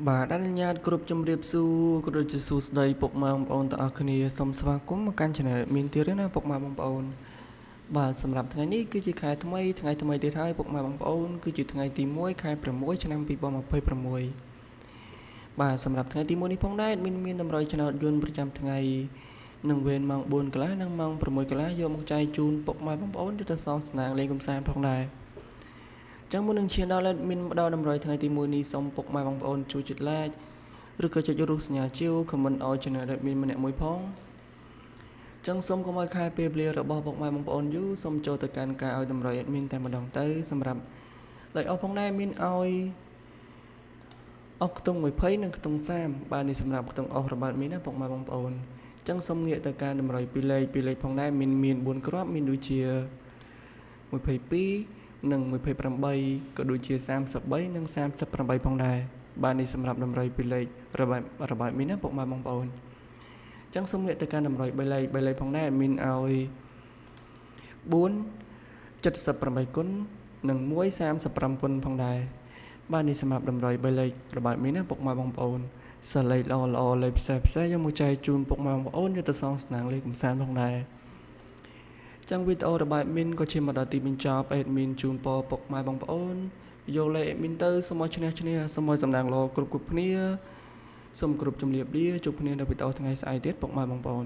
បាទអនុញ្ញាតគ្រប់ជំរាបសួរក៏ដូចជាសួស្តីពុកម៉ែបងប្អូនទាំងអស់គ្នាសូមស្វាគមន៍មកកាន់ Channel មានទៀតណាពុកម៉ែបងប្អូនបាទសម្រាប់ថ្ងៃនេះគឺជាខែថ្មីទៀតហើយពុកម៉ែបងប្អូនគឺជាថ្ងៃទី1ខែ6ឆ្នាំ2026បាទសម្រាប់ថ្ងៃទី1នេះផងដែរមានតម្រុយឆ្នោតយន្តប្រចាំថ្ងៃនឹងវេនម៉ោង4កន្លះនិងម៉ោង6កន្លះយកមកចាយជូនពុកម៉ែបងប្អូនយុទ្ធសាស្ត្រស្នាងលេងកម្សាន្តផងដែរចឹងមុននឹងឈានដល់មានម្ដងតម្រុយថ្ងៃទី1នេះសូមពុកម៉ែបងប្អូនជួយចុច like ឬក៏ចុចរូបសញ្ញាជាវ comment ឲ្យ channel មានម្នាក់មួយផងចឹងសូមកុំឲ្យខាតពេលវេលារបស់ពុកម៉ែបងប្អូនយូរសូមចូលទៅកាន់ការឲ្យតម្រុយ admin តែម្ដងទៅសម្រាប់ like អស់ផងដែរមានឲ្យអស់ខ្ទង់20និងខ្ទង់30បាទនេះសម្រាប់ខ្ទង់អស់របស់ admin ណាពុកម៉ែបងប្អូនចឹងសូមងាកទៅការតម្រុយពីលេខផងដែរមាន4គ្រាប់មានដូចជា22និង28ក៏ដូចជា33និង38ផងដែរបាទនេះសម្រាប់តម្រុយពីលេខរបស់មីណាពុកម៉ែបងប្អូនចឹងសូមងាកទៅការតម្រុយ3លេខផងដែរមានឲ្យ4 78គុណនិង1 35គុណផងដែរបាទនេះសម្រាប់តម្រុយ3លេខរបស់មីណាពុកម៉ែបងប្អូនសិលេខល្អលេខផ្សេងយកមកចែកជូនពុកម៉ែបងប្អូនយុទ្ធសាស្ត្រស្នាងលេខកំសាន្តផងដែរចឹងវីដេអូរបស់ admin ក៏ឈានមកដល់ទីបញ្ចប់ admin ជូនពរពុកម៉ែបងប្អូនយកលេខ admin ទៅសូមឲ្យឈ្នះសូមឲ្យសំណាងល្អគ្រប់គ្នាសូមគ្រប់ជំរាបលាជួបគ្នានៅវីដេអូថ្ងៃស្អែកទៀតពុកម៉ែបងប្អូន